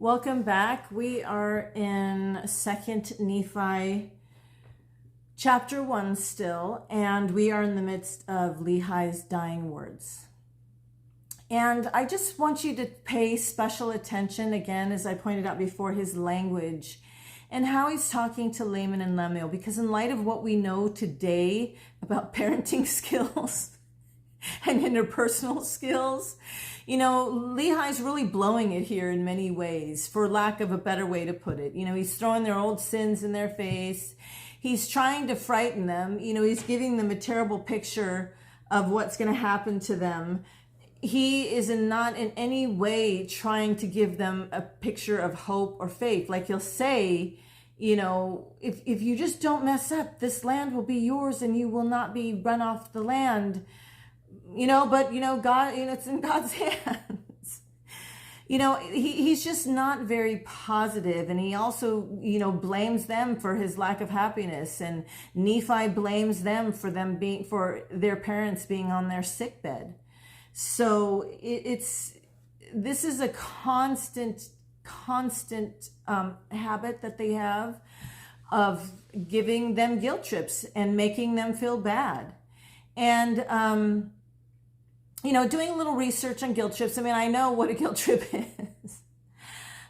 Welcome back. We are in 2nd Nephi chapter 1 still, and we are in the midst of Lehi's dying words. And I just want you to pay special attention, again, as I pointed out before, his language and how he's talking to Laman and Lemuel, because in light of what we know today about parenting skills and interpersonal skills, Lehi's really blowing it here in many ways, for lack of a better way to put it. He's throwing their old sins in their face. He's trying to frighten them. He's giving them a terrible picture of what's going to happen to them. He is not in any way trying to give them a picture of hope or faith. Like he'll say, if you just don't mess up, this land will be yours and you will not be run off the land. But God, it's in God's hands. He's just not very positive, and he also, blames them for his lack of happiness, and Nephi blames them for their parents being on their sickbed. So this is a constant habit that they have of giving them guilt trips and making them feel bad. And, doing a little research on guilt trips. I know what a guilt trip is,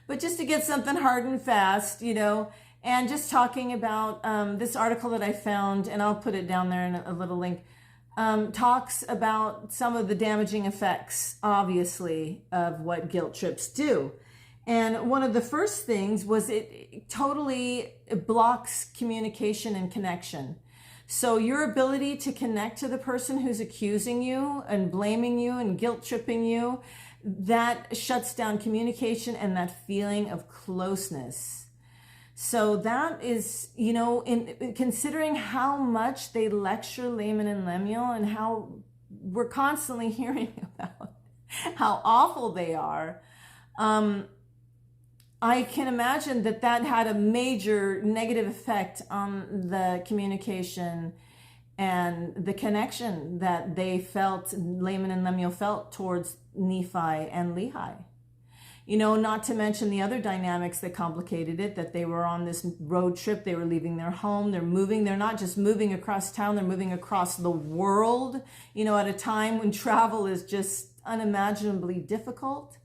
but just to get something hard and fast, and just talking about this article that I found, and I'll put it down there in a little link, talks about some of the damaging effects, obviously, of what guilt trips do. And one of the first things was it totally blocks communication and connection. So your ability to connect to the person who's accusing you and blaming you and guilt tripping you, that shuts down communication and that feeling of closeness. So that is, in considering how much they lecture Laman and Lemuel and how we're constantly hearing about how awful they are, I can imagine that had a major negative effect on the communication and the connection that Laman and Lemuel felt towards Nephi and Lehi. Not to mention the other dynamics that complicated it, that they were on this road trip, they were leaving their home, they're not just moving across town, they're moving across the world, at a time when travel is just unimaginably difficult.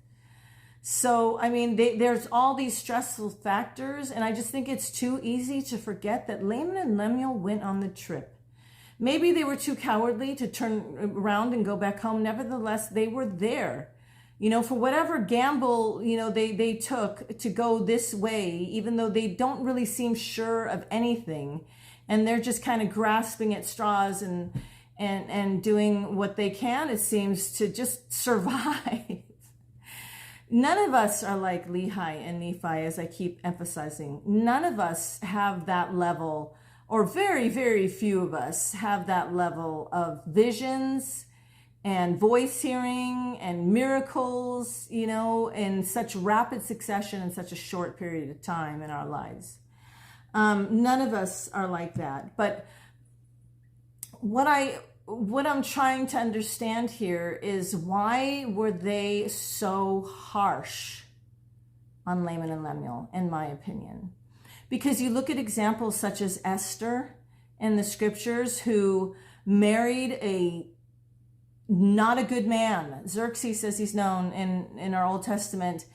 So, there's all these stressful factors, and I just think it's too easy to forget that Laman and Lemuel went on the trip. Maybe they were too cowardly to turn around and go back home. Nevertheless, they were there, for whatever gamble, they took to go this way, even though they don't really seem sure of anything. And they're just kind of grasping at straws and doing what they can, it seems, to just survive. None of us are like Lehi and Nephi, as I keep emphasizing. None of us have that level, or very, very few of us have that level of visions and voice hearing and miracles, in such rapid succession in such a short period of time in our lives. None of us are like that. But what I'm trying to understand here is, why were they so harsh on Laman and Lemuel, in my opinion? Because you look at examples such as Esther in the scriptures, who married not a good man. Xerxes, as he's known in our Old Testament,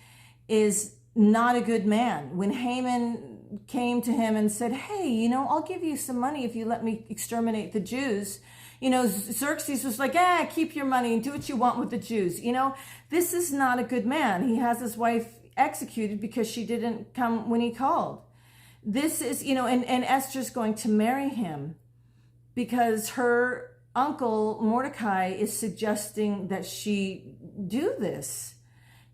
is not a good man. When Haman came to him and said, hey, I'll give you some money if you let me exterminate the Jews, Xerxes was like, keep your money and do what you want with the Jews. This is not a good man. He has his wife executed because she didn't come when he called. This is, and Esther's going to marry him because her uncle Mordecai is suggesting that she do this.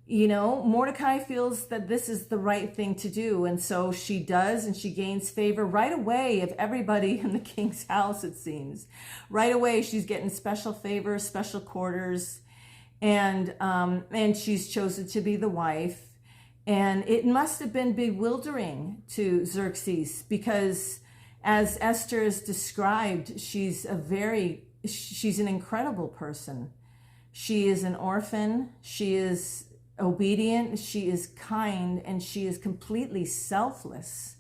Mordecai feels that this is the right thing to do. And so she does, and she gains favor right away of everybody in the king's house, it seems. Right away, she's getting special favors, special quarters, and she's chosen to be the wife. And it must have been bewildering to Xerxes, because as Esther is described, she's an incredible person. She is an orphan. She is obedient, she is kind, and she is completely selfless.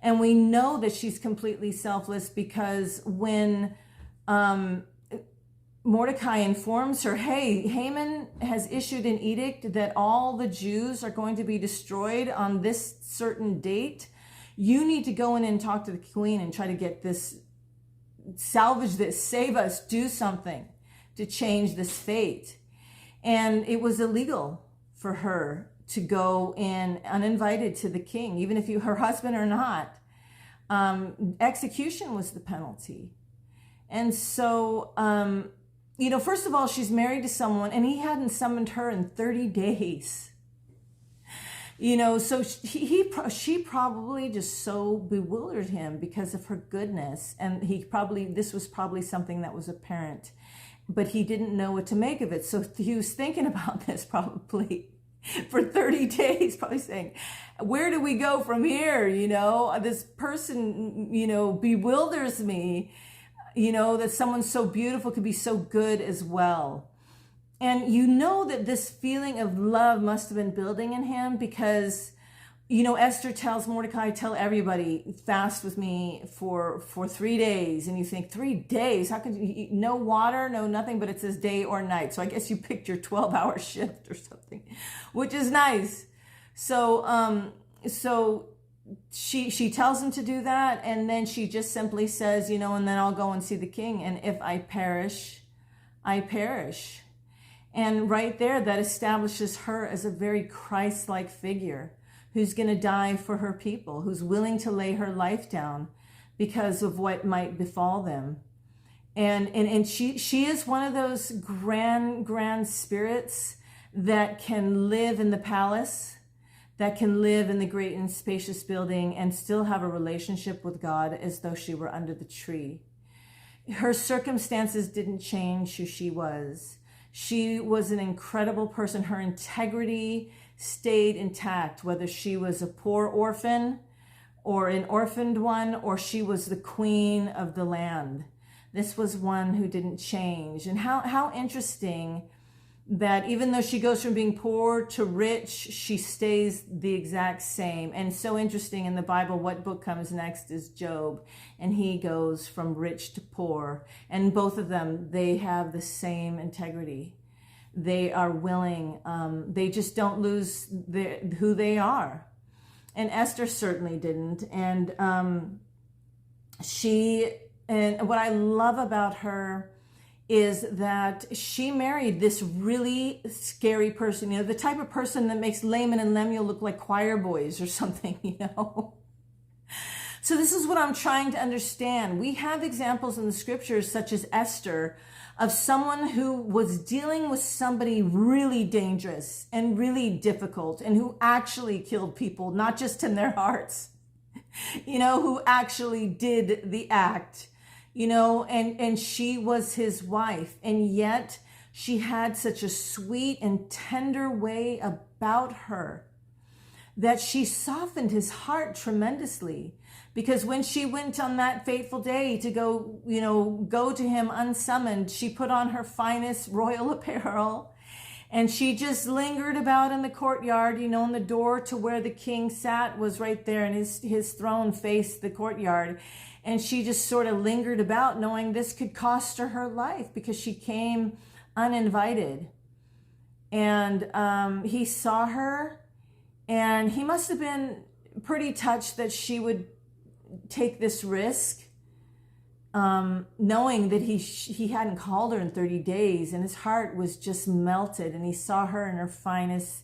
And we know that she's completely selfless because when Mordecai informs her, hey, Haman has issued an edict that all the Jews are going to be destroyed on this certain date. You need to go in and talk to the queen and try to get this, salvage this, save us, do something to change this fate. And it was illegal for her to go in uninvited to the king, even if her husband or not. Execution was the penalty. And so, first of all, she's married to someone and he hadn't summoned her in 30 days. So she probably just so bewildered him because of her goodness. And this was probably something that was apparent, but he didn't know what to make of it. So he was thinking about this probably for 30 days, probably saying, where do we go from here? This person, bewilders me, that someone so beautiful could be so good as well. And that this feeling of love must have been building in him because, Esther tells Mordecai, tell everybody, fast with me for 3 days. And you think 3 days, how could you eat? No water, no nothing, but it says day or night. So I guess you picked your 12-hour shift or something, which is nice. So she tells him to do that. And then she just simply says, and then I'll go and see the king. And if I perish, I perish. And right there, that establishes her as a very Christ-like figure who's going to die for her people, who's willing to lay her life down because of what might befall them. And she is one of those grand spirits that can live in the palace, that can live in the great and spacious building and still have a relationship with God as though she were under the tree. Her circumstances didn't change who she was. She was an incredible person. Her integrity stayed intact, whether she was a poor orphan or an orphaned one, or she was the queen of the land. This was one who didn't change. And how interesting that even though she goes from being poor to rich, she stays the exact same. And so interesting in the Bible, what book comes next is Job. And he goes from rich to poor. And both of them, they have the same integrity. They are willing. They just don't lose who they are. And Esther certainly didn't. And what I love about her is that she married this really scary person, the type of person that makes Laman and Lemuel look like choir boys or something, So this is what I'm trying to understand. We have examples in the scriptures, such as Esther, of someone who was dealing with somebody really dangerous and really difficult and who actually killed people, not just in their hearts, who actually did the act. And she was his wife, and yet she had such a sweet and tender way about her that she softened his heart tremendously. Because when she went on that fateful day to go to him unsummoned, she put on her finest royal apparel, and she just lingered about in the courtyard, and the door to where the king sat was right there, and his throne faced the courtyard. And she just sort of lingered about, knowing this could cost her life because she came uninvited. And he saw her, and he must have been pretty touched that she would take this risk, knowing that he hadn't called her in 30 days, and his heart was just melted. And he saw her in her finest,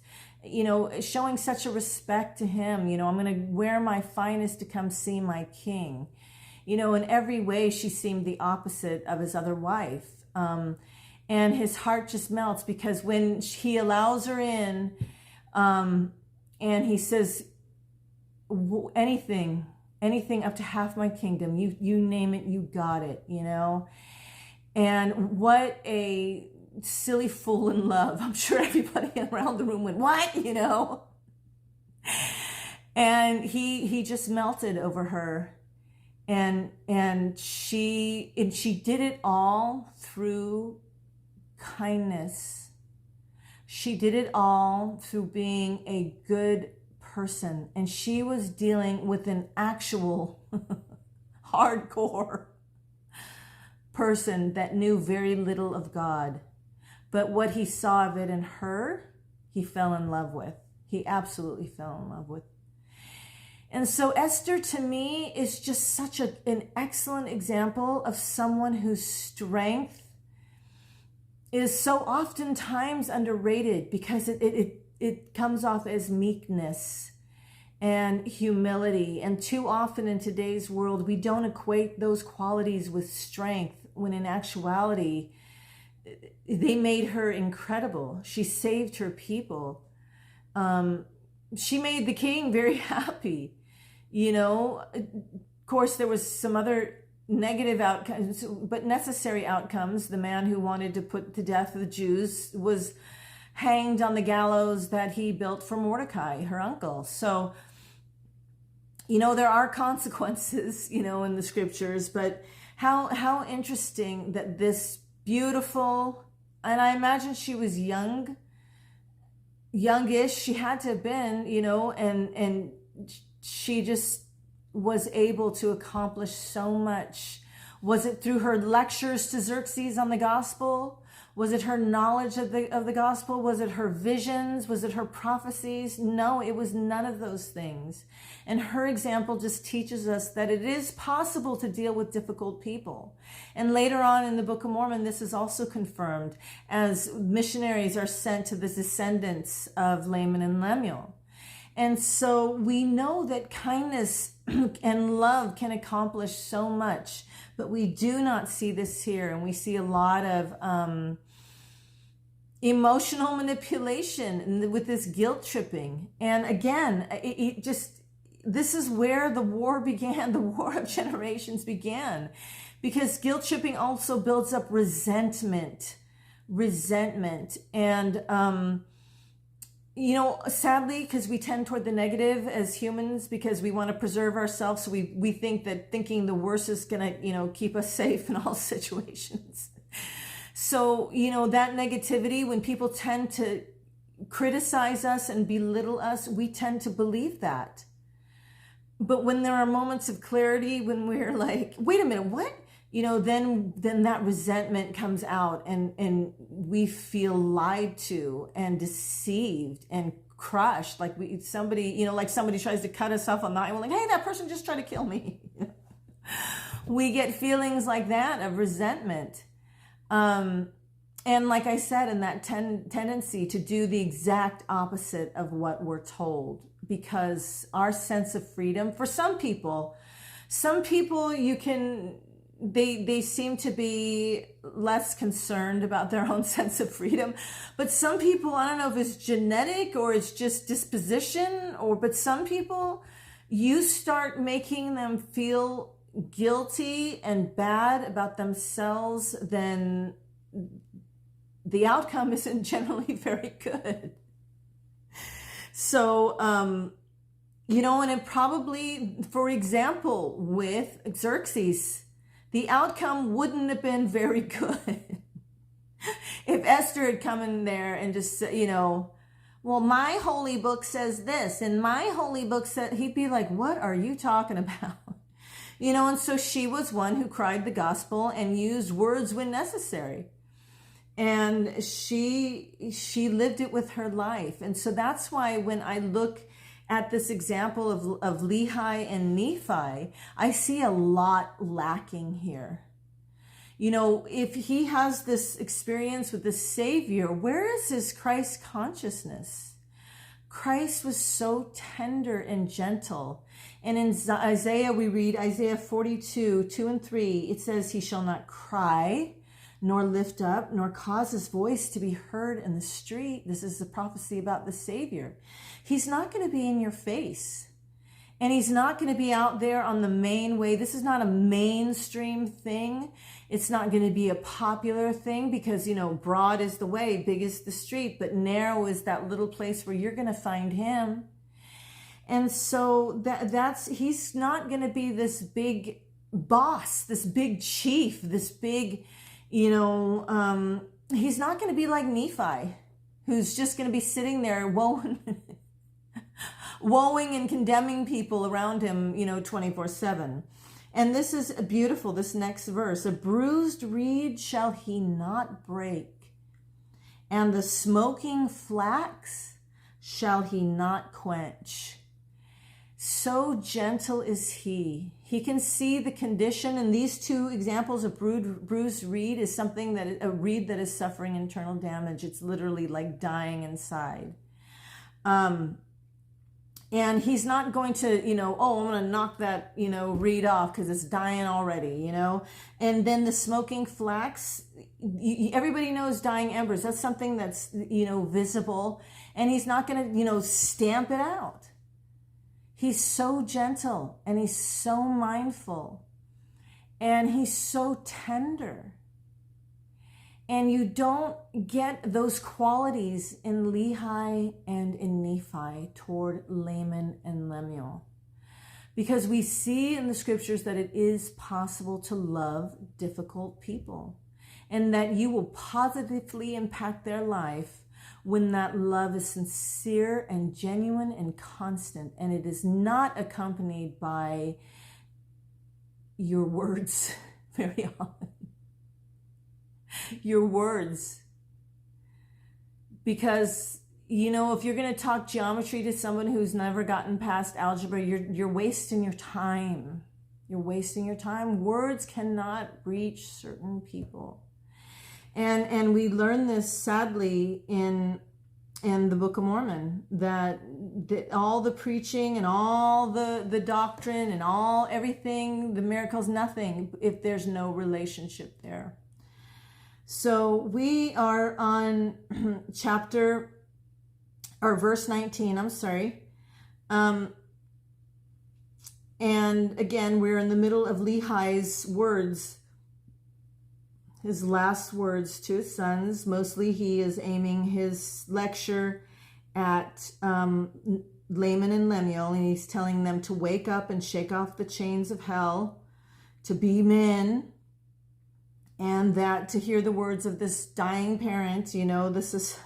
showing such a respect to him. I'm going to wear my finest to come see my king. In every way, she seemed the opposite of his other wife. And his heart just melts because when he allows her in, and he says, anything up to half my kingdom, you name it, you got it, And what a silly fool in love. I'm sure everybody around the room went, what, And he just melted over her. And she did it all through kindness. She did it all through being a good person. And she was dealing with an actual hardcore person that knew very little of God. But what he saw of it in her, he fell in love with. He absolutely fell in love with. And so Esther, to me, is just such an excellent example of someone whose strength is so oftentimes underrated, because it comes off as meekness and humility. And too often in today's world, we don't equate those qualities with strength, when in actuality, they made her incredible. She saved her people. She made the king very happy. You know, of course, there was some other negative outcomes, but necessary outcomes. The man who wanted to put to death the Jews was hanged on the gallows that he built for Mordecai, her uncle. So, you know, there are consequences, you know, in the scriptures, but how interesting that this beautiful, and I imagine she was youngish, she had to have been, you know, and she just was able to accomplish so much. Was it through her lectures to Xerxes on the gospel? Was it her knowledge of the gospel? Was it her visions? Was it her prophecies? No, it was none of those things. And her example just teaches us that it is possible to deal with difficult people. And later on in the Book of Mormon, this is also confirmed as missionaries are sent to the descendants of Laman and Lemuel. And so we know that kindness and love can accomplish so much, but we do not see this here. And we see a lot of emotional manipulation with this guilt tripping. And again, this is where the war began, the war of generations began, because guilt tripping also builds up resentment. And, you know, sadly, because we tend toward the negative as humans, because we want to preserve ourselves. So we think that thinking the worst is going to, you know, keep us safe in all situations. So, you know, that negativity, when people tend to criticize us and belittle us, we tend to believe that. But when there are moments of clarity, when we're like, wait a minute, what? You know, then that resentment comes out, and we feel lied to and deceived and crushed. Like somebody tries to cut us off on the eye. We're like, hey, that person just tried to kill me. We get feelings like that of resentment. And like I said, in that tendency to do the exact opposite of what we're told, because our sense of freedom, for some people they seem to be less concerned about their own sense of freedom. But some people, I don't know if it's genetic or it's just disposition, but some people, you start making them feel guilty and bad about themselves, then the outcome isn't generally very good. So, you know, and it probably, for example, with Xerxes, the outcome wouldn't have been very good. If Esther had come in there and just, you know, well, my holy book says this, and my holy book said, he'd be like, what are you talking about? You know, and so she was one who cried the gospel and used words when necessary. And she lived it with her life. And so that's why when I look at this example of Lehi and Nephi, I see a lot lacking here. You know, if he has this experience with the Savior, where is his Christ consciousness? Christ was so tender and gentle. And in Isaiah, we read Isaiah 42, 2 and 3, it says, he shall not cry, nor lift up, nor cause his voice to be heard in the street. This is the prophecy about the Savior. He's not going to be in your face. And he's not going to be out there on the main way. This is not a mainstream thing. It's not going to be a popular thing because, you know, broad is the way, big is the street, but narrow is that little place where you're going to find him. And so he's not going to be this big boss, this big chief, this big, you know, he's not going to be like Nephi. who's just going to be sitting there woeing and condemning people around him, 24/7. And this is beautiful, this next verse. A bruised reed shall he not break, and the smoking flax shall he not quench. So gentle is he. He can see the condition, and these two examples of bruised reed is something that a reed that is suffering internal damage. It's literally like dying inside. And he's not going to, I'm going to knock that, reed off because it's dying already, And then the smoking flax, everybody knows dying embers. That's something that's, visible. And he's not going to, stamp it out. He's so gentle and he's so mindful and he's so tender. And you don't get those qualities in Lehi and in Nephi toward Laman and Lemuel. Because we see in the scriptures that it is possible to love difficult people and that you will positively impact their life when that love is sincere and genuine and constant, and it is not accompanied by your words very often. Your words. Because, if you're going to talk geometry to someone who's never gotten past algebra, you're wasting your time. You're wasting your time. Words cannot reach certain people. And we learn this sadly in the Book of Mormon, that all the preaching and all the doctrine and everything, the miracles, nothing if there's no relationship there. So we are on verse 19, and again, we're in the middle of Lehi's words, his last words to his sons. Mostly he is aiming his lecture at Laman and Lemuel, and he's telling them to wake up and shake off the chains of hell, to be men, and that to hear the words of this dying parent, this is...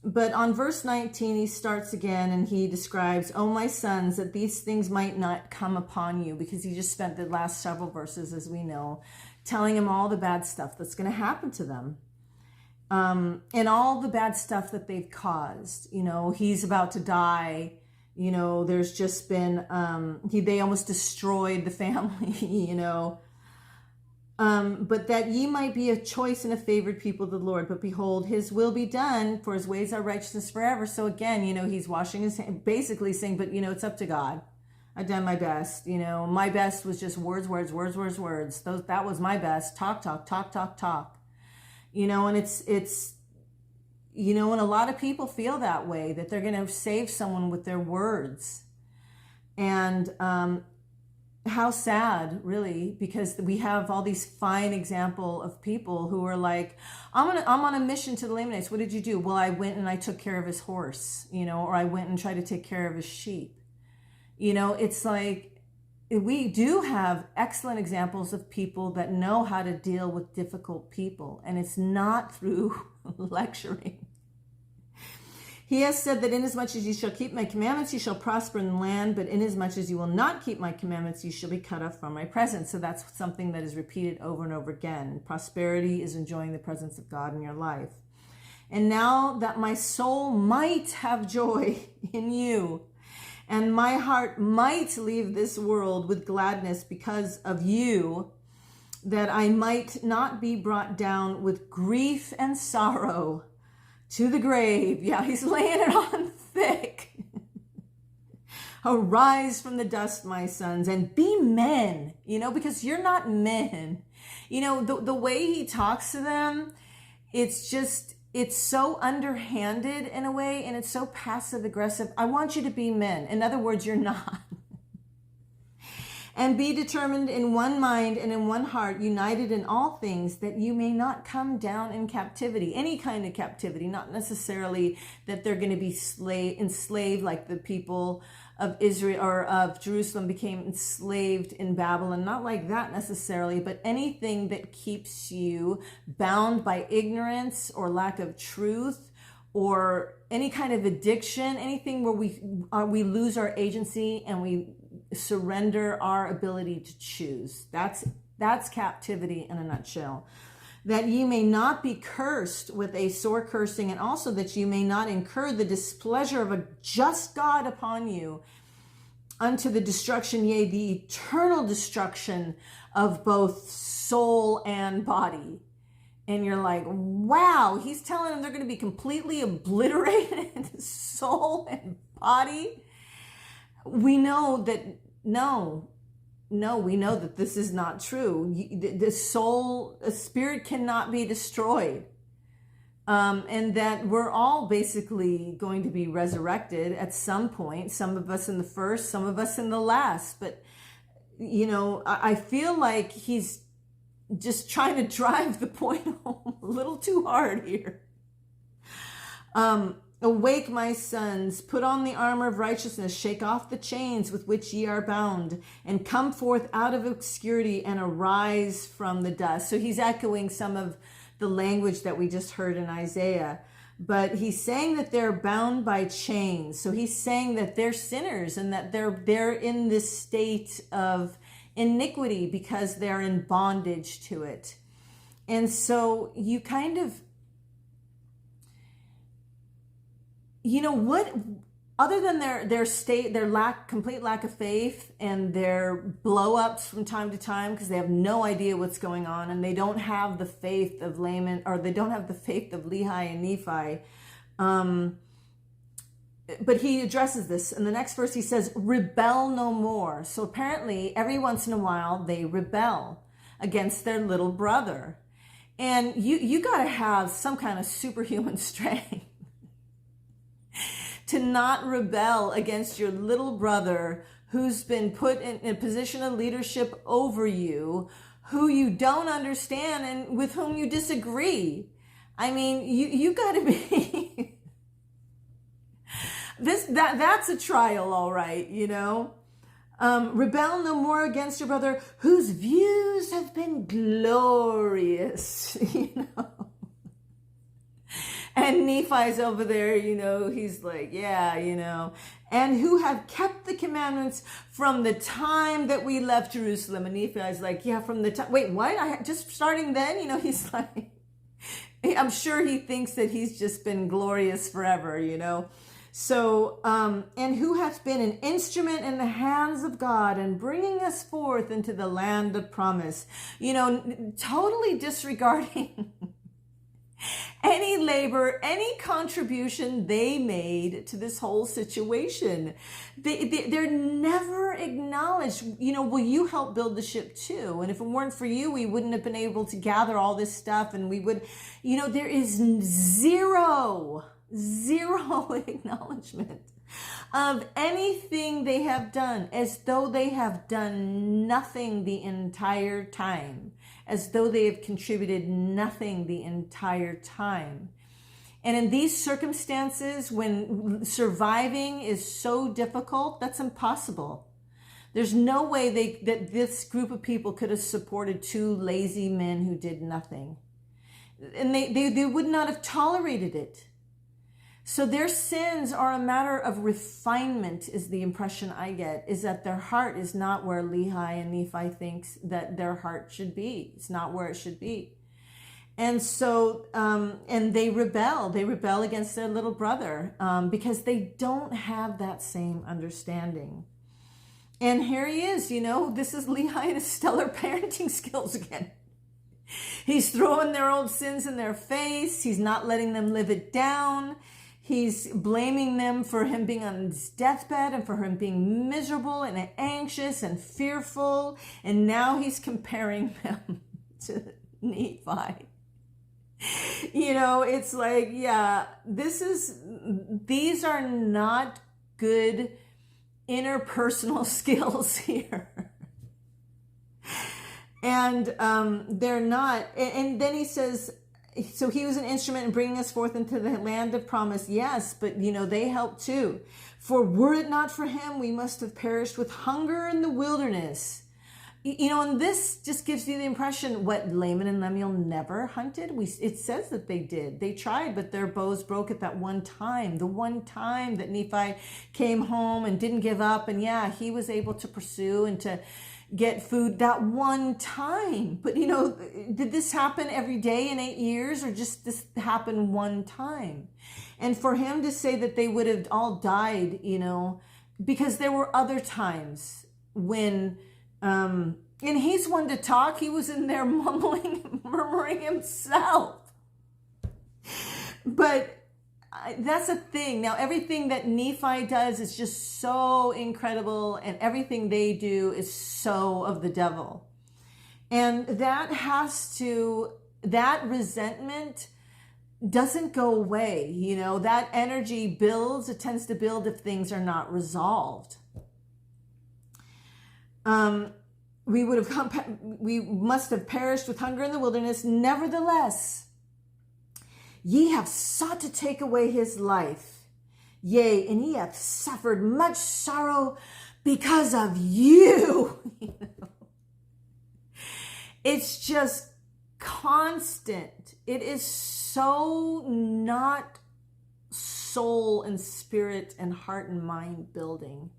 But on verse 19, he starts again and he describes, "O my sons, that these things might not come upon you," because he just spent the last several verses, as we know, telling them all the bad stuff that's going to happen to them. And all the bad stuff that they've caused. He's about to die. There's just been, they almost destroyed the family, But that ye might be a choice and a favored people of the Lord. But behold, his will be done, for his ways are righteousness forever. So again, he's washing his hands, basically saying, but it's up to God. I've done my best. My best was just words. That was my best. Talk. And it's and a lot of people feel that way, that they're going to save someone with their words. And, how sad, really, because we have all these fine example of people who are like, I'm on a mission to the Lamanites. What did you do? Well, I went and I took care of his horse, or I went and tried to take care of his sheep. It's like, we do have excellent examples of people that know how to deal with difficult people, and it's not through lecturing. He has said that inasmuch as you shall keep my commandments, you shall prosper in the land, but inasmuch as you will not keep my commandments, you shall be cut off from my presence. So that's something that is repeated over and over again. Prosperity is enjoying the presence of God in your life. And now that my soul might have joy in you, and my heart might leave this world with gladness because of you, that I might not be brought down with grief and sorrow to the grave. Yeah, he's laying it on thick. Arise from the dust, my sons, and be men, because you're not men. The way he talks to them, it's so underhanded in a way, and it's so passive aggressive. I want you to be men. In other words, you're not. And be determined in one mind and in one heart, united in all things, that you may not come down in captivity. Any kind of captivity, not necessarily that they're going to be enslaved like the people of Israel or of Jerusalem became enslaved in Babylon. Not like that necessarily, but anything that keeps you bound by ignorance or lack of truth, or any kind of addiction, anything where we lose our agency and we surrender our ability to choose. That's captivity in a nutshell. That ye may not be cursed with a sore cursing, and also that you may not incur the displeasure of a just God upon you, unto the destruction, yea, the eternal destruction of both soul and body. And you're like, wow, he's telling them they're going to be completely obliterated, soul and body. We know that, we know that this is not true. The soul, the spirit cannot be destroyed. And that we're all basically going to be resurrected at some point. Some of us in the first, some of us in the last. But, I feel like he's just trying to drive the point home a little too hard here. Awake, my sons, put on the armor of righteousness, shake off the chains with which ye are bound, and come forth out of obscurity and arise from the dust. So he's echoing some of the language that we just heard in Isaiah. But he's saying that they're bound by chains. So he's saying that they're sinners and that they're in this state of iniquity because they're in bondage to it. And so you kind of, what, other than their state, their complete lack of faith and their blow-ups from time to time because they have no idea what's going on, and they don't have the faith of Laman, or they don't have the faith of Lehi and Nephi. But he addresses this. In the next verse, he says, rebel no more. So apparently, every once in a while, they rebel against their little brother. And you got to have some kind of superhuman strength to not rebel against your little brother who's been put in a position of leadership over you, who you don't understand and with whom you disagree. I mean, you got to be... That's a trial, all right, rebel no more against your brother whose views have been glorious, And Nephi's over there, he's like, yeah, and who have kept the commandments from the time that we left Jerusalem. And Nephi's like, yeah, from the time, wait, what? Just starting then, he's like, I'm sure he thinks that he's just been glorious forever, So, and who hath been an instrument in the hands of God and bringing us forth into the land of promise, totally disregarding any labor, any contribution they made to this whole situation. They're never acknowledged. Will you help build the ship too? And if it weren't for you, we wouldn't have been able to gather all this stuff. And we would, there is zero acknowledgement of anything they have done, as though they have done nothing the entire time, as though they have contributed nothing the entire time. And in these circumstances, when surviving is so difficult, that's impossible. There's no way that this group of people could have supported two lazy men who did nothing. And they would not have tolerated it. So their sins are a matter of refinement, is the impression I get, is that their heart is not where Lehi and Nephi thinks that their heart should be. It's not where it should be. And so, and they rebel against their little brother because they don't have that same understanding. And here he is, this is Lehi and his stellar parenting skills again. He's throwing their old sins in their face. He's not letting them live it down. He's blaming them for him being on his deathbed and for him being miserable and anxious and fearful. And now he's comparing them to Nephi. It's like, yeah, these are not good interpersonal skills here. And they're not. And then he says, so he was an instrument in bringing us forth into the land of promise. Yes, but they helped too. For were it not for him, we must have perished with hunger in the wilderness. And this just gives you the impression, what, Laman and Lemuel never hunted? It says that they did. They tried, but their bows broke at that one time. The one time that Nephi came home and didn't give up. And yeah, he was able to pursue and to get food that one time. But did this happen every day in 8 years, or just this happen one time? And for him to say that they would have all died, because there were other times when, and he's one to talk. He was in there mumbling, murmuring himself. But that's a thing. Now, everything that Nephi does is just so incredible, and everything they do is so of the devil. And that resentment doesn't go away. That energy builds. It tends to build if things are not resolved. We must have perished with hunger in the wilderness. Nevertheless, ye have sought to take away his life. Yea, and ye have suffered much sorrow because of you. It's just constant. It is so not soul and spirit and heart and mind building.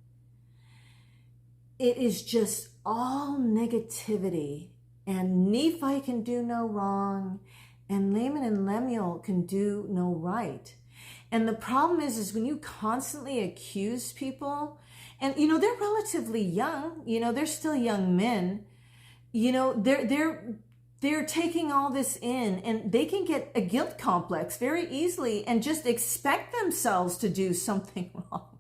It is just all negativity. And Nephi can do no wrong, and Laman and Lemuel can do no right. And the problem is when you constantly accuse people, and they're relatively young, they're still young men, they're taking all this in, and they can get a guilt complex very easily and just expect themselves to do something wrong.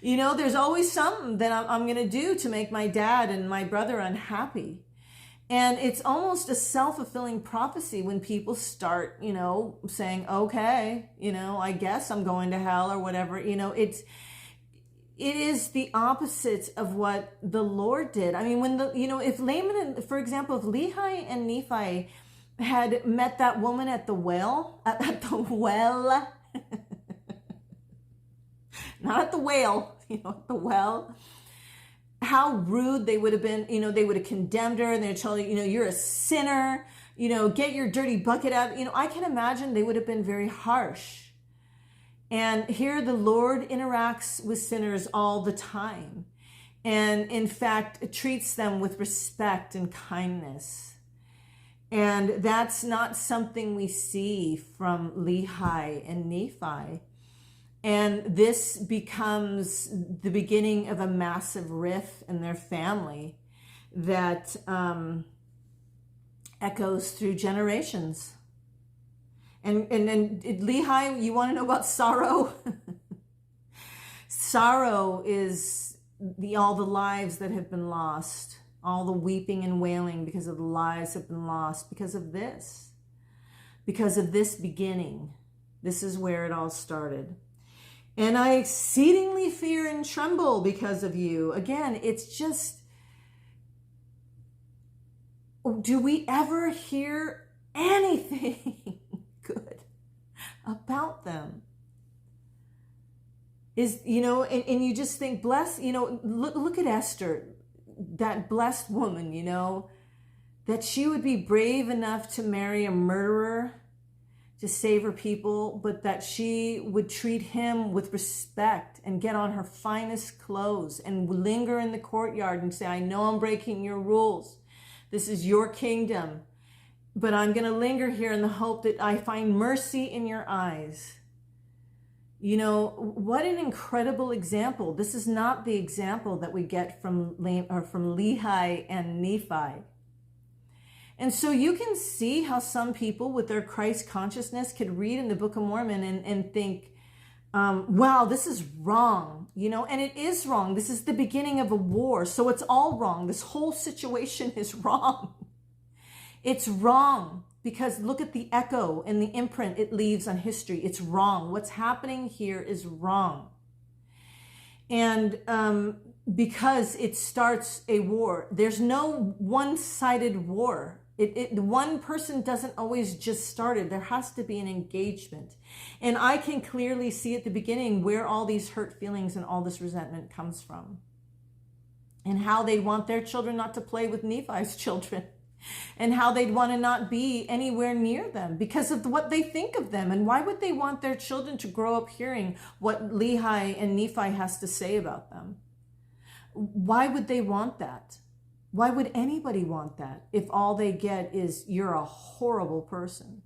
There's always something that I'm going to do to make my dad and my brother unhappy. And it's almost a self-fulfilling prophecy when people start, saying, okay, I guess I'm going to hell or whatever. It is the opposite of what the Lord did. I mean, when if Laman, for example, if Lehi and Nephi had met that woman at the well, at the well, not at the whale, at the well, how rude they would have been. They would have condemned her, and they'd tell her, you're a sinner, get your dirty bucket out. I can imagine they would have been very harsh. And here the Lord interacts with sinners all the time, and in fact treats them with respect and kindness. And that's not something we see from Lehi and Nephi. And this becomes the beginning of a massive rift in their family that echoes through generations. And Lehi, you want to know about sorrow? Sorrow is all the lives that have been lost, all the weeping and wailing because of the lives that have been lost, because of this beginning. This is where it all started. And I exceedingly fear and tremble because of you. Again, it's just, do we ever hear anything good about them? And you just think, look at Esther, that blessed woman, that she would be brave enough to marry a murderer to save her people, but that she would treat him with respect and get on her finest clothes and linger in the courtyard and say, I know I'm breaking your rules. This is your kingdom, but I'm going to linger here in the hope that I find mercy in your eyes. What an incredible example. This is not the example that we get from Lehi and Nephi. And so you can see how some people with their Christ consciousness could read in the Book of Mormon and think, wow, this is wrong, and it is wrong. This is the beginning of a war. So it's all wrong. This whole situation is wrong. It's wrong because look at the echo and the imprint it leaves on history. It's wrong. What's happening here is wrong. And because it starts a war, there's no one-sided war. One person doesn't always just start it. There has to be an engagement. And I can clearly see at the beginning where all these hurt feelings and all this resentment comes from. And how they want their children not to play with Nephi's children. And how they'd want to not be anywhere near them because of what they think of them. And why would they want their children to grow up hearing what Lehi and Nephi has to say about them? Why would they want that? Why would anybody want that if all they get is you're a horrible person?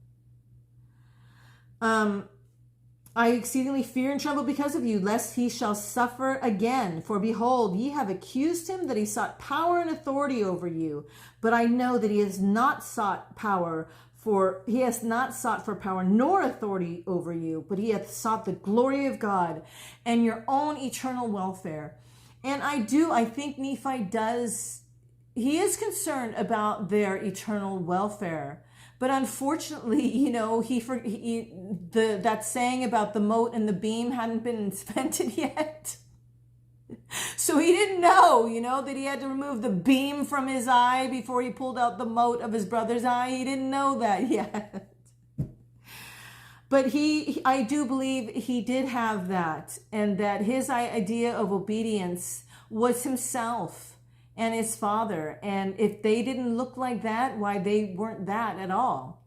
I exceedingly fear and tremble because of you, lest he shall suffer again. For behold, ye have accused him that he sought power and authority over you. But I know that he has not sought for power nor authority over you, but he hath sought the glory of God and your own eternal welfare. And I think Nephi he is concerned about their eternal welfare. But unfortunately, that saying about the mote and the beam hadn't been invented yet. So he didn't know, that he had to remove the beam from his eye before he pulled out the mote of his brother's eye. He didn't know that yet. But I do believe he did have that, and that his idea of obedience was himself and his father. And if they didn't look like that, why, they weren't that at all.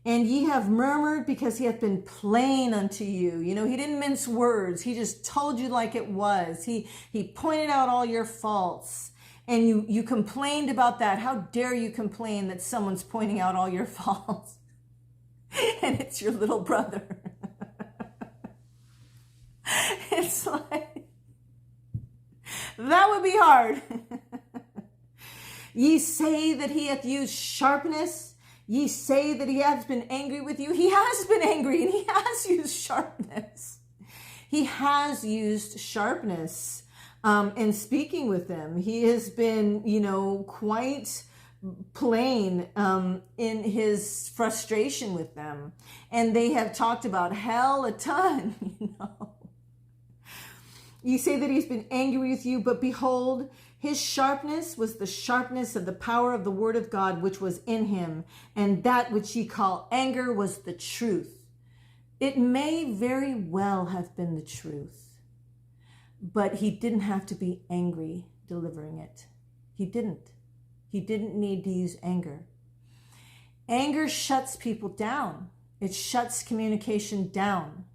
And ye have murmured because he hath been plain unto you. He didn't mince words. He just told you like it was. He pointed out all your faults. And you complained about that. How dare you complain that someone's pointing out all your faults? And it's your little brother. It's like, that would be hard. Ye say that he hath used sharpness. Ye say that he has been angry with you. He has been angry, and he has used sharpness. He has used sharpness in speaking with them. He has been, quite plain in his frustration with them. And they have talked about hell a ton, You say that he's been angry with you, but behold, his sharpness was the sharpness of the power of the word of God, which was in him. And that which ye call anger was the truth. It may very well have been the truth, but he didn't have to be angry delivering it. He didn't. He didn't need to use anger. Anger shuts people down. It shuts communication down.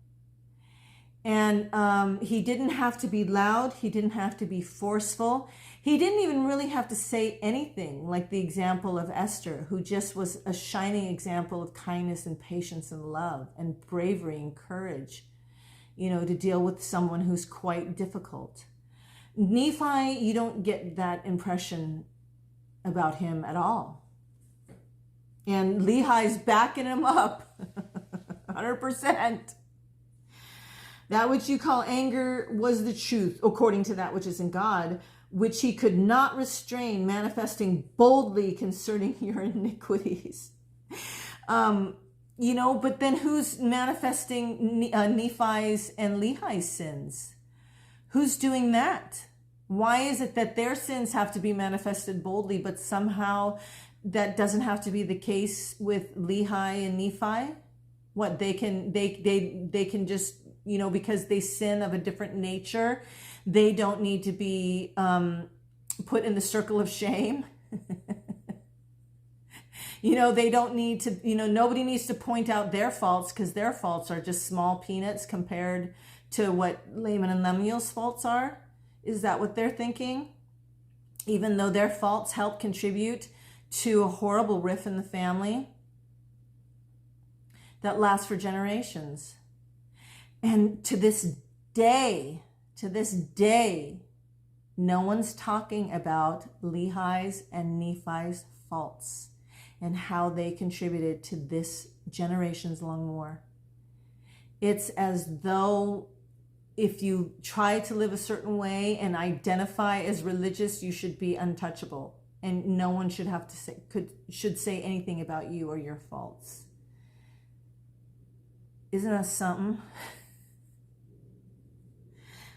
And he didn't have to be loud. He didn't have to be forceful. He didn't even really have to say anything, like the example of Esther, who just was a shining example of kindness and patience and love and bravery and courage, to deal with someone who's quite difficult. Nephi, you don't get that impression about him at all. And Lehi's backing him up 100%. That which you call anger was the truth, according to that which is in God, which he could not restrain, manifesting boldly concerning your iniquities. But then who's manifesting Nephi's and Lehi's sins? Who's doing that? Why is it that their sins have to be manifested boldly, but somehow that doesn't have to be the case with Lehi and Nephi? What, they can just, because they sin of a different nature, they don't need to be put in the circle of shame. They don't need to, nobody needs to point out their faults, because their faults are just small peanuts compared to what Laman and Lemuel's faults are. Is that what they're thinking? Even though their faults help contribute to a horrible rift in the family that lasts for generations. And to this day, no one's talking about Lehi's and Nephi's faults and how they contributed to this generations long war. It's as though if you try to live a certain way and identify as religious, you should be untouchable, and no one should have to should say anything about you or your faults. Isn't that something?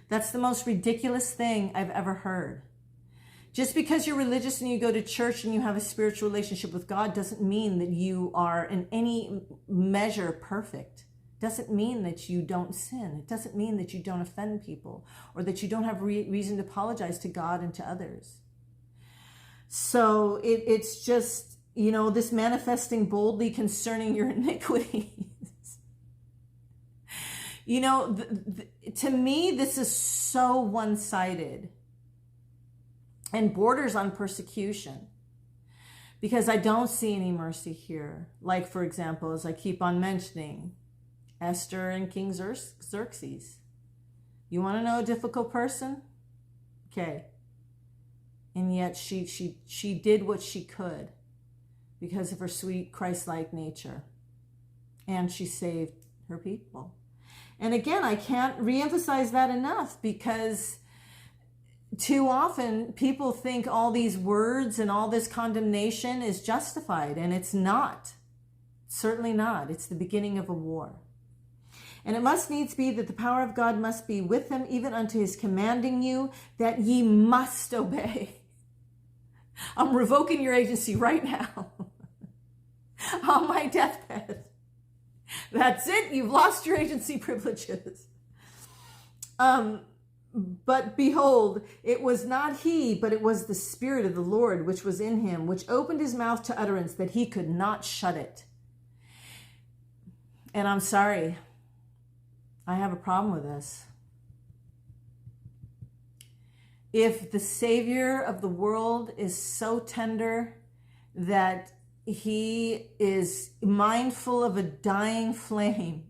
That's the most ridiculous thing I've ever heard. Just because you're religious and you go to church and you have a spiritual relationship with God doesn't mean that you are in any measure perfect. Doesn't mean that you don't sin. It doesn't mean that you don't offend people or that you don't have reason to apologize to God and to others. So it's just, this manifesting boldly concerning your iniquities. To me, this is so one-sided and borders on persecution, because I don't see any mercy here. Like, for example, as I keep on mentioning, Esther and King Xerxes. You want to know a difficult person? Okay. And yet she did what she could because of her sweet Christ-like nature. And she saved her people. And again, I can't reemphasize that enough, because too often people think all these words and all this condemnation is justified, and it's not. Certainly not. It's the beginning of a war. And it must needs be that the power of God must be with him, even unto his commanding you, that ye must obey. I'm revoking your agency right now on my deathbed. That's it. You've lost your agency privileges. But behold, it was not he, but it was the Spirit of the Lord which was in him, which opened his mouth to utterance, that he could not shut it. And I'm sorry, I have a problem with this. If the Savior of the world is so tender that he is mindful of a dying flame,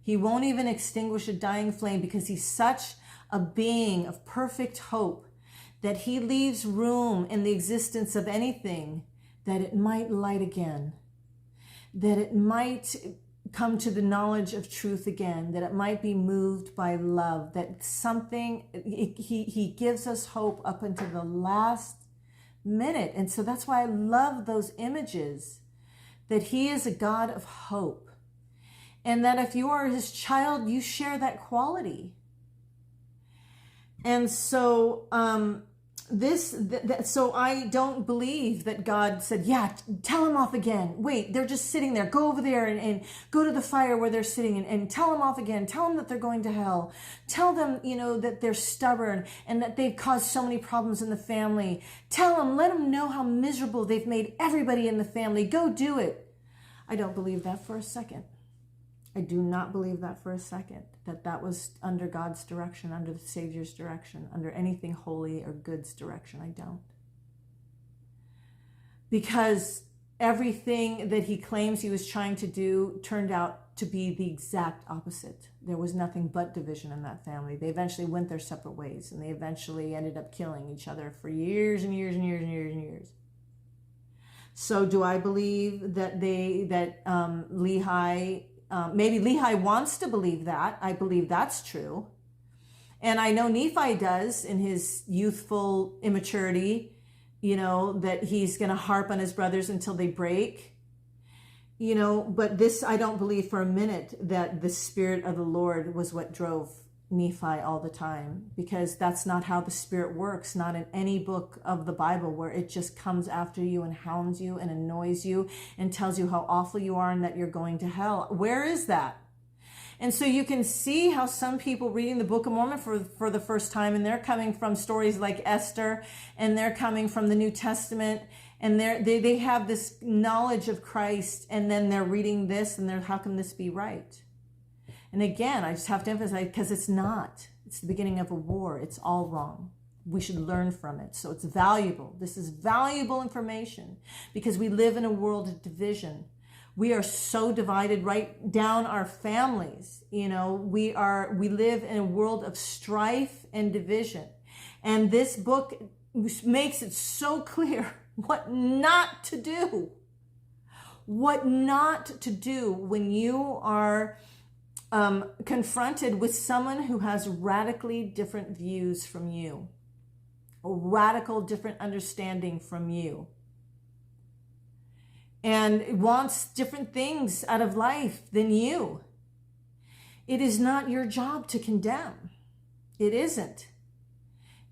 he won't even extinguish a dying flame, because he's such a being of perfect hope that he leaves room in the existence of anything that it might light again, that it might come to the knowledge of truth again, that it might be moved by love, that something, he gives us hope up until the last minute. And so that's why I love those images, that he is a God of hope, and that if you are his child, you share that quality. And so so I don't believe that God said, yeah, tell them off again. Wait, they're just sitting there. Go over there and go to the fire where they're sitting and tell them off again. Tell them that they're going to hell. Tell them, that they're stubborn and that they've caused so many problems in the family. Let them know how miserable they've made everybody in the family. Go do it. I don't believe that for a second. I do not believe that for a second, that was under God's direction, under the Savior's direction, under anything holy or good's direction. I don't. Because everything that he claims he was trying to do turned out to be the exact opposite. There was nothing but division in that family. They eventually went their separate ways, and they eventually ended up killing each other for years and years and years and years and years. So do I believe that Lehi... maybe Lehi wants to believe that. I believe that's true. And I know Nephi does in his youthful immaturity, that he's going to harp on his brothers until they break. But this, I don't believe for a minute that the Spirit of the Lord was what drove Nephi all the time, because that's not how the Spirit works. Not in any book of the Bible, where it just comes after you and hounds you and annoys you and tells you how awful you are and that you're going to hell. Where is that? And so you can see how some people reading the Book of Mormon for the first time, and they're coming from stories like Esther, and they're coming from the New Testament, and they have this knowledge of Christ, and then they're reading this and how can this be right? And again, I just have to emphasize, because it's not. It's the beginning of a war. It's all wrong. We should learn from it. So it's valuable. This is valuable information, because we live in a world of division. We are so divided right down our families. We live in a world of strife and division. And this book makes it so clear what not to do. What not to do when you are confronted with someone who has radically different views from you, a radical different understanding from you, and wants different things out of life than you. It is not your job to condemn. It isn't.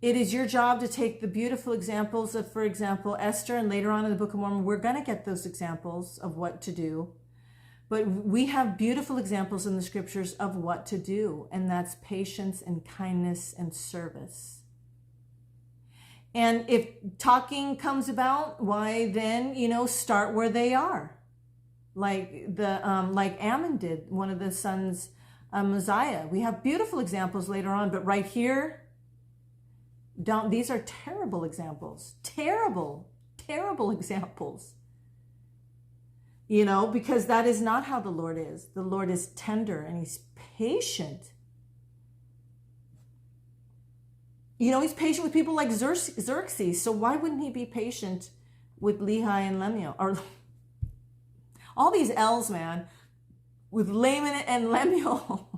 It is your job to take the beautiful examples of, for example, Esther, and later on in the Book of Mormon, we're going to get those examples of what to do. But we have beautiful examples in the scriptures of what to do, and that's patience and kindness and service. And if talking comes about, why then, start where they are. Like Ammon did, one of the sons of Mosiah. We have beautiful examples later on, but right here, these are terrible examples. Terrible examples. Because that is not how the Lord is. The Lord is tender and he's patient. He's patient with people like Xerxes. So why wouldn't he be patient with Lehi and Lemuel? Or all these L's, man. With Laman and Lemuel.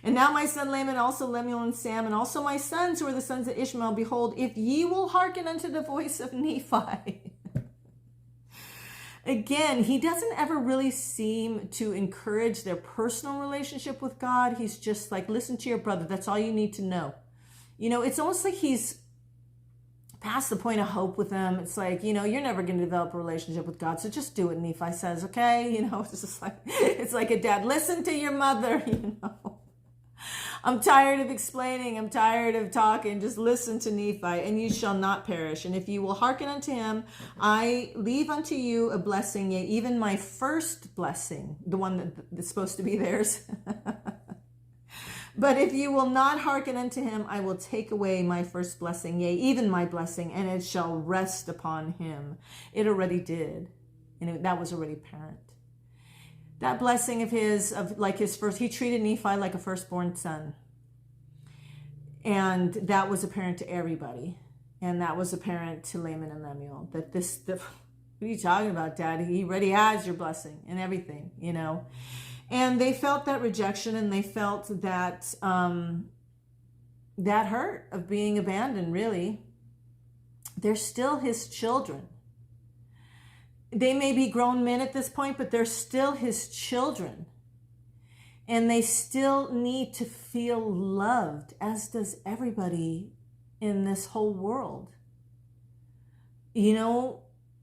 And now my son Laman, also Lemuel and Sam, and also my sons who are the sons of Ishmael, behold, if ye will hearken unto the voice of Nephi. Again, he doesn't ever really seem to encourage their personal relationship with God. He's just like, listen to your brother. That's all you need to know. It's almost like he's past the point of hope with them. It's like, you're never going to develop a relationship with God. So just do what Nephi says, okay? It's just like, it's like a dad. Listen to your mother, I'm tired of explaining. I'm tired of talking. Just listen to Nephi, and you shall not perish. And if you will hearken unto him, I leave unto you a blessing, yea, even my first blessing, the one that's supposed to be theirs. But if you will not hearken unto him, I will take away my first blessing, yea, even my blessing, and it shall rest upon him. It already did. That was already apparent. That blessing of his, he treated Nephi like a firstborn son. And that was apparent to everybody. And that was apparent to Laman and Lemuel. That what are you talking about, Dad? He already has your blessing and everything, And they felt that rejection, and they felt that, that hurt of being abandoned, really. They're still his children. They may be grown men at this point, but they're still his children. And they still need to feel loved, as does everybody in this whole world.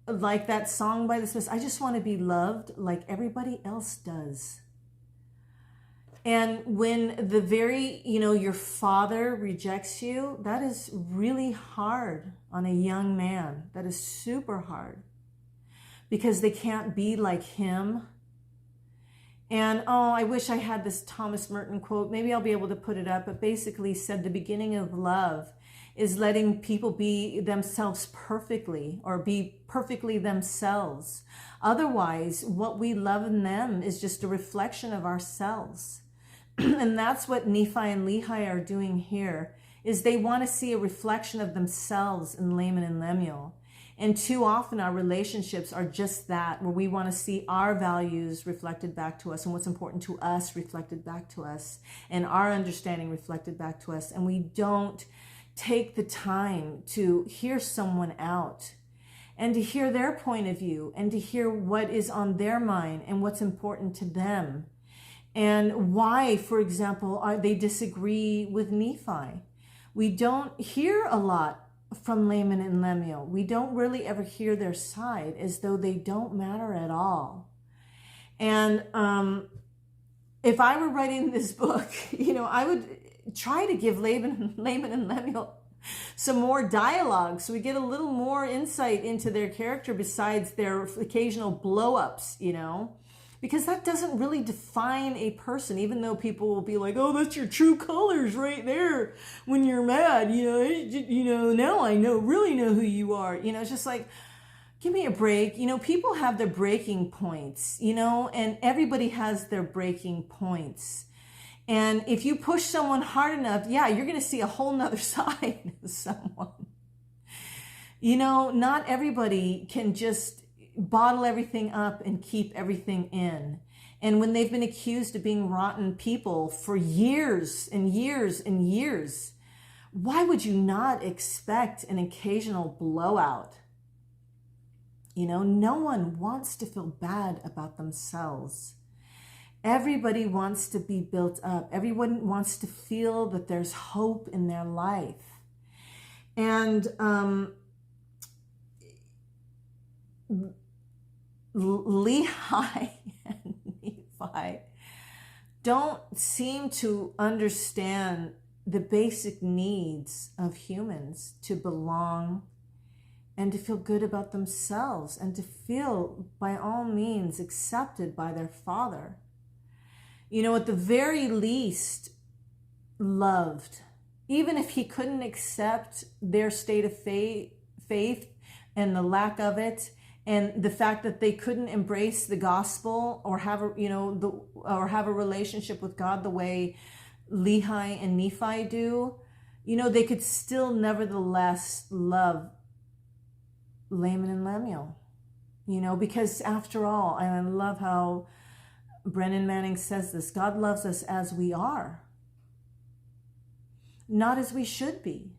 Like that song by the Smiths, I just want to be loved like everybody else does. And when the very, your father rejects you, that is really hard on a young man. That is super hard. Because they can't be like him. And, I wish I had this Thomas Merton quote. Maybe I'll be able to put it up. But basically said the beginning of love is letting people be themselves perfectly, or be perfectly themselves. Otherwise, what we love in them is just a reflection of ourselves. And that's what Nephi and Lehi are doing here, is they want to see a reflection of themselves in Laman and Lemuel. And too often our relationships are just that, where we want to see our values reflected back to us, and what's important to us reflected back to us, and our understanding reflected back to us. And we don't take the time to hear someone out, and to hear their point of view, and to hear what is on their mind and what's important to them. And why, for example, they disagree with Nephi. We don't hear a lot from Laman and Lemuel. We don't really ever hear their side, as though they don't matter at all. And if I were writing this book, I would try to give Laman and Lemuel some more dialogue, so we get a little more insight into their character besides their occasional blow-ups, because that doesn't really define a person, even though people will be like, oh, that's your true colors right there when you're mad, now I really know who you are. It's just like, give me a break. People have their breaking points, and everybody has their breaking points. And if you push someone hard enough, you're going to see a whole nother side of someone. Not everybody can just bottle everything up and keep everything in. And when they've been accused of being rotten people for years and years and years, why would you not expect an occasional blowout? No one wants to feel bad about themselves. Everybody wants to be built up. Everyone wants to feel that there's hope in their life. And Lehi and Nephi don't seem to understand the basic needs of humans to belong and to feel good about themselves and to feel by all means accepted by their father. At the very least, loved. Even if he couldn't accept their state of faith and the lack of it, and the fact that they couldn't embrace the gospel or have a relationship with God the way Lehi and Nephi do, they could still nevertheless love Laman and Lemuel, because after all, and I love how Brennan Manning says this, God loves us as we are, not as we should be,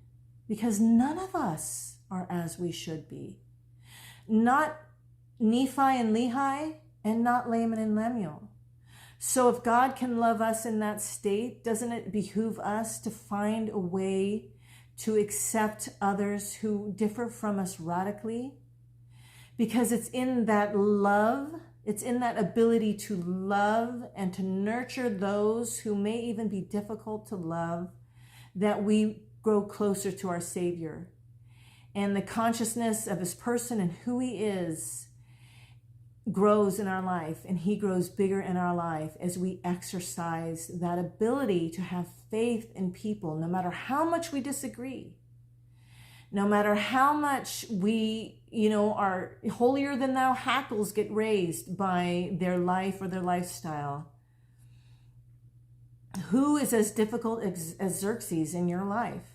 because none of us are as we should be. Not Nephi and Lehi, and not Laman and Lemuel. So if God can love us in that state, doesn't it behoove us to find a way to accept others who differ from us radically? Because it's in that love, it's in that ability to love and to nurture those who may even be difficult to love that we grow closer to our Savior. And the consciousness of his person and who he is grows in our life, and he grows bigger in our life as we exercise that ability to have faith in people, no matter how much we disagree, no matter how much we, our holier than thou hackles get raised by their life or their lifestyle. Who is as difficult as Xerxes in your life?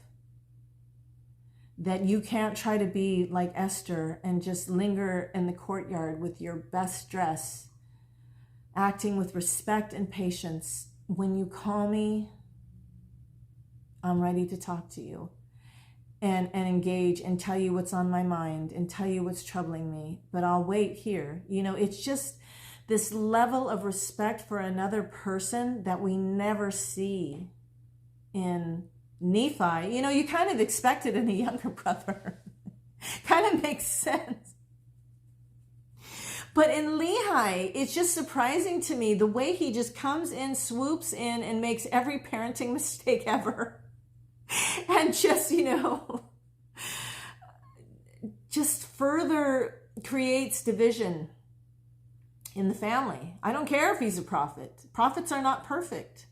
That you can't try to be like Esther and just linger in the courtyard with your best dress, acting with respect and patience. When you call me, I'm ready to talk to you and engage and tell you what's on my mind and tell you what's troubling me. But I'll wait here. It's just this level of respect for another person that we never see in Nephi. You kind of expect it in a younger brother. Kind of makes sense. But in Lehi, it's just surprising to me the way he just comes in, swoops in, and makes every parenting mistake ever. And just, just further creates division in the family. I don't care if he's a prophet. Prophets are not perfect.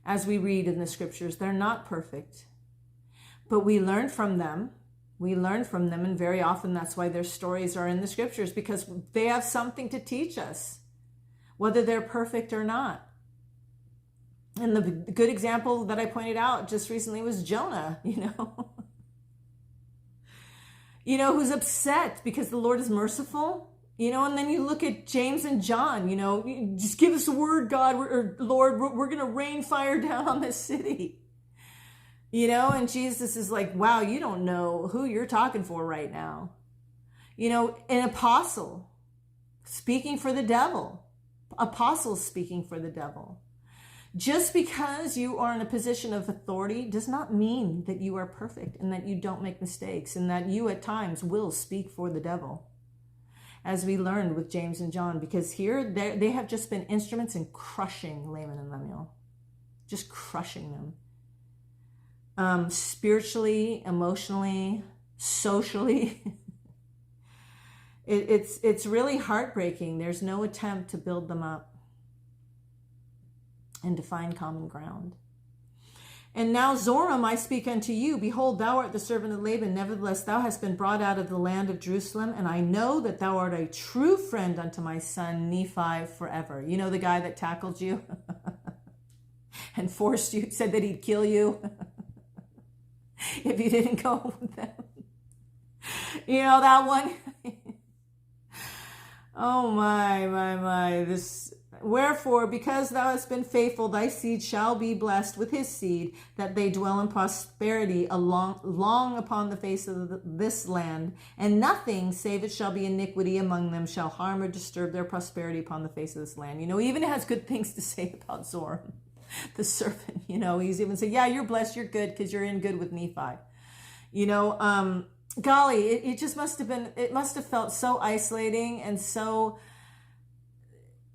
As we read in the scriptures, they're not perfect. But we learn from them. And very often that's why their stories are in the scriptures, because they have something to teach us, whether they're perfect or not. And the good example that I pointed out just recently was Jonah, who's upset because the Lord is merciful. And then you look at James and John, just give us a word, God, or Lord, we're going to rain fire down on this city. And Jesus is like, wow, you don't know who you're talking for right now. An apostle speaking for the devil. Apostles speaking for the devil. Just because you are in a position of authority does not mean that you are perfect and that you don't make mistakes and that you at times will speak for the devil. As we learned with James and John, because here they have just been instruments in crushing Laman and Lemuel, just crushing them, spiritually, emotionally, socially. It's really heartbreaking. There's no attempt to build them up and to find common ground. And now, Zoram, I speak unto you. Behold, thou art the servant of Laban. Nevertheless, thou hast been brought out of the land of Jerusalem, and I know that thou art a true friend unto my son Nephi forever. The guy that tackled you and forced you, said that he'd kill you if you didn't go with them. That one? Oh, my. Wherefore, because thou hast been faithful, thy seed shall be blessed with his seed, that they dwell in prosperity long upon the face of this land, and nothing, save it shall be iniquity among them, shall harm or disturb their prosperity upon the face of this land. Even it has good things to say about Zoram, the serpent. He's even saying, yeah, you're blessed, you're good, because you're in good with Nephi. Golly, it just must have felt so isolating and so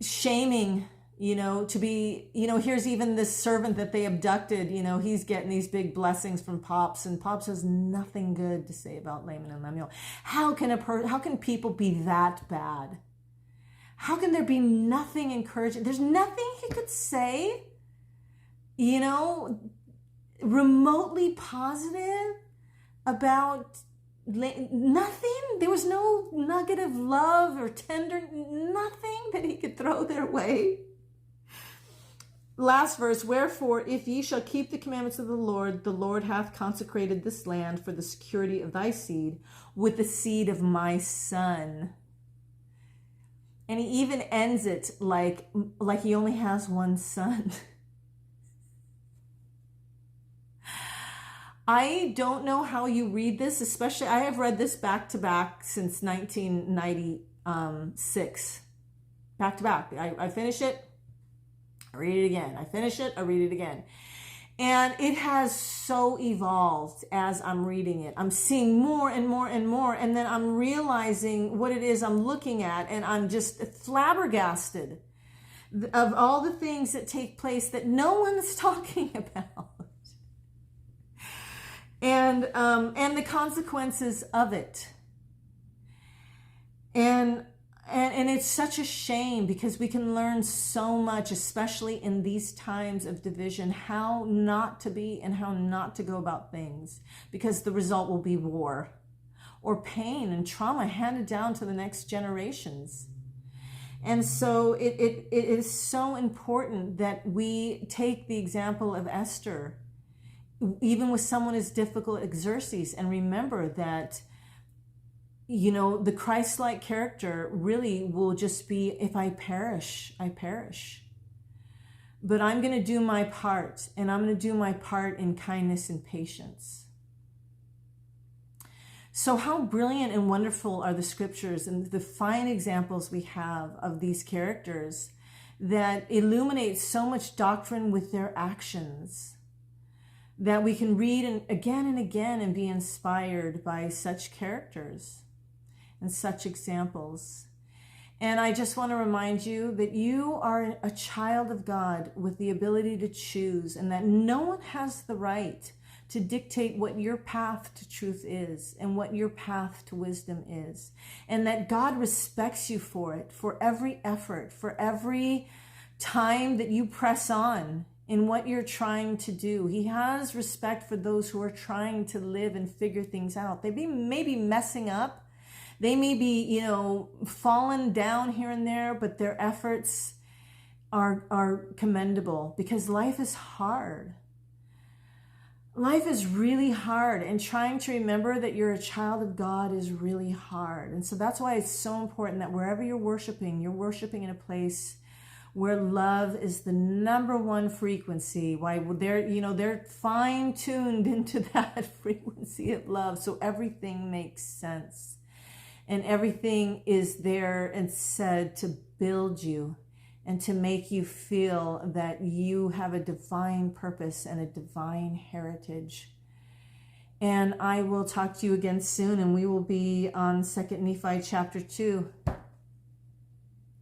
shaming, to be, here's even this servant that they abducted, he's getting these big blessings from Pops, and Pops has nothing good to say about Laman and Lemuel. How can people be that bad? How can there be nothing encouraging? There's nothing he could say, remotely positive about nothing. There was no nugget of love or tender, nothing that he could throw their way. Last verse, wherefore, if ye shall keep the commandments of the Lord hath consecrated this land for the security of thy seed with the seed of my son. And he even ends it like he only has one son. I don't know how you read this, especially I have read this back to back since 1996. Back to back. I finish it, I read it again. I finish it, I read it again. And it has so evolved as I'm reading it. I'm seeing more and more and more, and then I'm realizing what it is I'm looking at, and I'm just flabbergasted of all the things that take place that no one's talking about. And the consequences of it. And it's such a shame, because we can learn so much, especially in these times of division, how not to be and how not to go about things, because the result will be war or pain and trauma handed down to the next generations. And so it is so important that we take the example of Esther, even with someone as difficult as Xerxes, and remember that, the Christ-like character really will just be, if I perish, I perish. But I'm going to do my part, and I'm going to do my part in kindness and patience. So how brilliant and wonderful are the scriptures and the fine examples we have of these characters that illuminate so much doctrine with their actions, that we can read and again and be inspired by such characters and such examples. And I just want to remind you that you are a child of God with the ability to choose, and that no one has the right to dictate what your path to truth is and what your path to wisdom is. And that God respects you for it, for every effort, for every time that you press on in what you're trying to do. He has respect for those who are trying to live and figure things out. They may be messing up. They may be, fallen down here and there, but their efforts are commendable, because life is hard. Life is really hard, and trying to remember that you're a child of God is really hard. And so that's why it's so important that wherever you're worshiping in a place where love is the number one frequency. Why they're fine-tuned into that frequency of love, so everything makes sense. And everything is there and said to build you and to make you feel that you have a divine purpose and a divine heritage. And I will talk to you again soon, and we will be on 2 Nephi chapter 2.